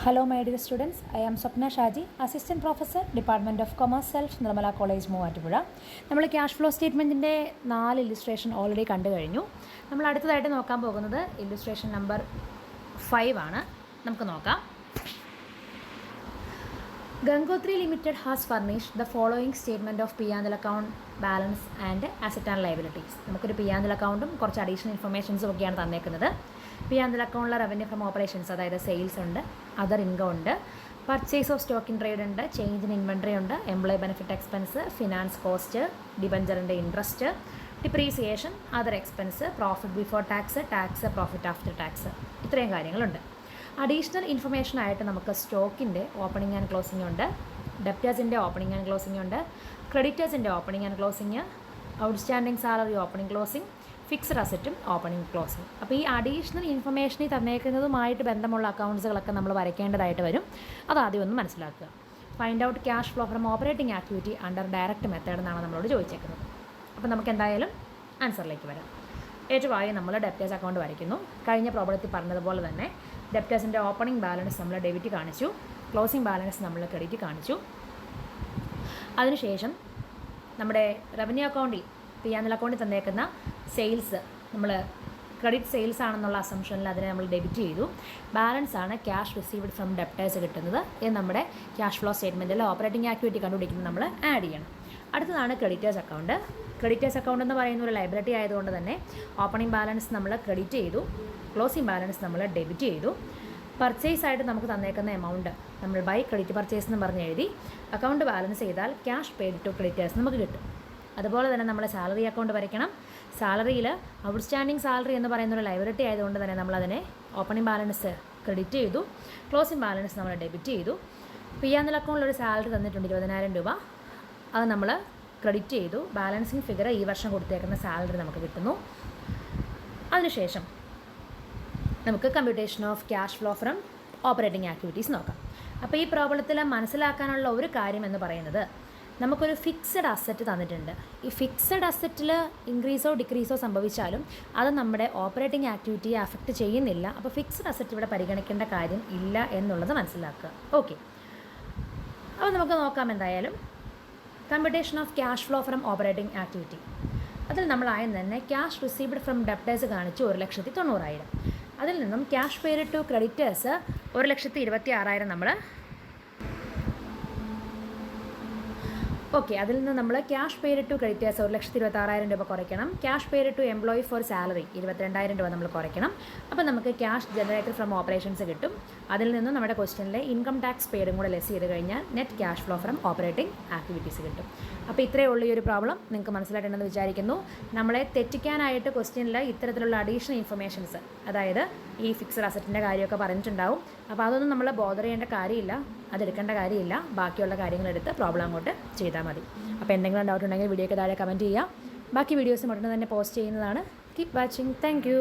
Hello my dear students, I am Swapna Shaji, Assistant Professor, Department of Commerce, Self, Nirmala College, Moovattupuzha. നമ്മൾ cash flow സ്റ്റേറ്റ്മെൻറ്റിൻ്റെ 4 illustration already കണ്ടു കഴിഞ്ഞു. നമ്മൾ അടുത്തതായിട്ട് നോക്കാൻ പോകുന്നത് ഇല്ലുസ്ട്രേഷൻ നമ്പർ 5 ആണ്. നമുക്ക് നോക്കാം. Gangotri Limited has furnished the following statement of P&L account, balance and asset and liabilities. നമുക്കൊരു P&L അക്കൗണ്ടും കുറച്ച് അഡീഷണൽ ഇൻഫർമേഷൻസും ഒക്കെയാണ് തന്നേക്കുന്നത്. P&L അക്കൗണ്ടിലെ റവന്യൂ ഫ്രം ഓപ്പറേഷൻസ്, അതായത് സെയിൽസ് ഉണ്ട്, അതർ ഇൻകം ഉണ്ട്, purchase of stock in trade ഉണ്ട്, ചേഞ്ച് ഇൻ ഇൻവെൻട്രി ഉണ്ട്, employee benefit expense, finance cost, ഡിബഞ്ചറിൻ്റെ interest, depreciation, other expense, profit before tax, tax, profit after tax, ഇത്രയും കാര്യങ്ങളുണ്ട്. Additional information ആയിട്ട് നമുക്ക് സ്റ്റോക്കിൻ്റെ ഓപ്പണിംഗ് ആൻഡ് ക്ലോസിംഗ് ഉണ്ട്, ഡെപ്റ്റേഴ്സിൻ്റെ ഓപ്പണിംഗ് ആൻഡ് ക്ലോസിംഗ് ഉണ്ട്, ക്രെഡിറ്റേഴ്സിൻ്റെ opening and closing, outstanding salary opening closing, fixed അസറ്റും ഓപ്പണിംഗ് ക്ലോസിംഗ്. അപ്പോൾ ഈ അഡീഷണൽ ഇൻഫർമേഷനിൽ തന്നേക്കുന്നതുമായിട്ട് ബന്ധമുള്ള അക്കൗണ്ട്സുകളൊക്കെ നമ്മൾ വരയ്ക്കേണ്ടതായിട്ട് വരും. അതാദ്യം ഒന്ന് മനസ്സിലാക്കുക. Find out cash flow from operating activity under direct method എന്നാണ് നമ്മളോട് ചോദിച്ചേക്കുന്നത്. അപ്പോൾ നമുക്ക് എന്തായാലും ആൻസറിലേക്ക് വരാം. ഏറ്റവും ആദ്യം നമ്മൾ ഡെപ്റ്റേഴ്സ് അക്കൗണ്ട് വരയ്ക്കുന്നു. കഴിഞ്ഞ പ്രോബ്ലത്തിൽ പറഞ്ഞതുപോലെ തന്നെ ഡെപ്റ്റേഴ്സിൻ്റെ ഓപ്പണിംഗ് ബാലൻസ് നമ്മൾ ഡെബിറ്റ് കാണിച്ചു, ക്ലോസിംഗ് ബാലൻസ് നമ്മൾ ക്രെഡിറ്റ് കാണിച്ചു. അതിനുശേഷം നമ്മുടെ റവന്യൂ അക്കൗണ്ടിൽ P&L അക്കൗണ്ടിൽ തന്നേക്കുന്ന സെയിൽസ് നമ്മൾ ക്രെഡിറ്റ് സെയിൽസ് ആണെന്നുള്ള അസംഷനിൽ അതിനെ നമ്മൾ ഡെബിറ്റ് ചെയ്തു. ബാലൻസ് ആണ് ക്യാഷ് റിസീവ്ഡ് ഫ്രം ഡെപ്റ്റേഴ്സ് കിട്ടുന്നത്. ഇത് നമ്മുടെ ക്യാഷ് ഫ്ലോ സ്റ്റേറ്റ്മെൻറ്റിൽ ഓപ്പറേറ്റിംഗ് ആക്ടിവിറ്റി കണ്ടുപിടിക്കുമ്പോൾ നമ്മൾ ആഡ് ചെയ്യണം. അടുത്തതാണ് ക്രെഡിറ്റേഴ്സ് അക്കൗണ്ട്. ക്രെഡിറ്റേഴ്സ് അക്കൗണ്ട് എന്ന് പറയുന്ന ഒരു ലൈബിലിറ്റി ആയതുകൊണ്ട് തന്നെ ഓപ്പണിംഗ് ബാലൻസ് നമ്മൾ ക്രെഡിറ്റ് ചെയ്തു, ക്ലോസിംഗ് ബാലൻസ് നമ്മൾ ഡെബിറ്റ് ചെയ്തു. പർച്ചേസ് ആയിട്ട് നമുക്ക് തന്നേക്കുന്ന എമൗണ്ട് നമ്മൾ ബൈ ക്രെഡിറ്റ് പർച്ചേസ് എന്ന് പറഞ്ഞ് എഴുതി അക്കൗണ്ട് ബാലൻസ് ചെയ്താൽ ക്യാഷ് പെയ്ഡ് ടു ക്രെഡിറ്റേഴ്സ് നമുക്ക് കിട്ടും. അതുപോലെ തന്നെ നമ്മൾ സാലറി അക്കൗണ്ട് വരയ്ക്കണം. സാലറിയിൽ ഔട്ട്സ്റ്റാൻഡിംഗ് സാലറി എന്ന് പറയുന്ന ഒരു ലൈബിലിറ്റി ആയതുകൊണ്ട് തന്നെ നമ്മളതിനെ ഓപ്പണിംഗ് ബാലൻസ് ക്രെഡിറ്റ് ചെയ്തു, ക്ലോസിംഗ് ബാലൻസ് നമ്മൾ ഡെബിറ്റ് ചെയ്തു. P&L അക്കൗണ്ടിൽ ഒരു സാലറി തന്നിട്ടുണ്ട് 20,000 രൂപ, അത് നമ്മൾ ക്രെഡിറ്റ് ചെയ്തു. ബാലൻസിങ് ഫിഗർ ഈ വർഷം കൊടുത്തേക്കുന്ന സാലറി നമുക്ക് കിട്ടുന്നു. അതിനുശേഷം നമുക്ക് computation of cash flow from operating activities നോക്കാം. അപ്പോൾ ഈ പ്രോബ്ലത്തിൽ മനസ്സിലാക്കാനുള്ള ഒരു കാര്യം എന്ന് പറയുന്നത്, നമുക്കൊരു ഫിക്സഡ് അസറ്റ് തന്നിട്ടുണ്ട്. ഈ ഫിക്സഡ് അസറ്റിൽ ഇൻക്രീസോ ഡിക്രീസോ സംഭവിച്ചാലും അത് നമ്മുടെ ഓപ്പറേറ്റിംഗ് ആക്ടിവിറ്റിയെ അഫക്റ്റ് ചെയ്യുന്നില്ല. അപ്പോൾ ഫിക്സഡ് അസറ്റ് ഇവിടെ പരിഗണിക്കേണ്ട കാര്യം ഇല്ല എന്നുള്ളത് മനസ്സിലാക്കുക. ഓക്കെ, അപ്പോൾ നമുക്ക് നോക്കാം. എന്തായാലും computation of cash flow from operating activity, അതിൽ നമ്മളായും തന്നെ ക്യാഷ് റിസീവ്ഡ് ഫ്രം ഡെപ്റ്റേഴ്സ് കാണിച്ചു 1,90,000. അതിൽ നിന്നും ക്യാഷ് പെയ്ഡ് ടു ക്രെഡിറ്റേഴ്സ് 1,26,000 നമ്മൾ ഓക്കെ. അതിൽ നിന്ന് നമ്മൾ ക്യാഷ് പെയ്ഡ് ടു ക്രെഡിറ്റേഴ്സ് 1,26,000 രൂപ കുറയ്ക്കണം. Cash paid to employee for salary 22,000 രൂപ നമ്മൾ കുറയ്ക്കണം. അപ്പോൾ നമുക്ക് ക്യാഷ് ജനറേറ്റഡ് ഫ്രം ഓപ്പറേഷൻസ് കിട്ടും. അതിൽ നിന്നും നമ്മുടെ ക്വസ്റ്റ്യനിലെ ഇൻകം ടാക്സ് പെയ്ഡും കൂടെ ലെസ് ചെയ്ത് കഴിഞ്ഞാൽ net cash flow from operating activities കിട്ടും. അപ്പോൾ ഇത്രയേ ഉള്ളൂ ഈ ഒരു പ്രോബ്ലം. നിങ്ങൾക്ക് മനസ്സിലായിട്ടുണ്ടെന്ന് വിചാരിക്കുന്നു. നമ്മളെ തെറ്റിക്കാനായിട്ട് ക്വസ്റ്റ്യനിൽ ഇത്തരത്തിലുള്ള അഡീഷണൽ ഇൻഫർമേഷൻസ്, അതായത് ഈ ഫിക്സഡ് അസറ്റിൻ്റെ കാര്യമൊക്കെ പറഞ്ഞിട്ടുണ്ടാവും. അപ്പോൾ അതൊന്നും നമ്മൾ ബോദർ ചെയ്യേണ്ട കാര്യമില്ല, അതെടുക്കേണ്ട കാര്യമില്ല. ബാക്കിയുള്ള കാര്യങ്ങളെടുത്ത് പ്രോബ്ലം അങ്ങോട്ട് ചെയ്താൽ മതി. അപ്പോൾ എന്തെങ്കിലും ഡൗട്ട് ഉണ്ടെങ്കിൽ വീഡിയോയ്ക്ക് താഴെ കമൻറ്റ് ചെയ്യുക. ബാക്കി വീഡിയോസ് ഉടനെ തന്നെ പോസ്റ്റ് ചെയ്യുന്നതാണ്. Keep watching. Thank you.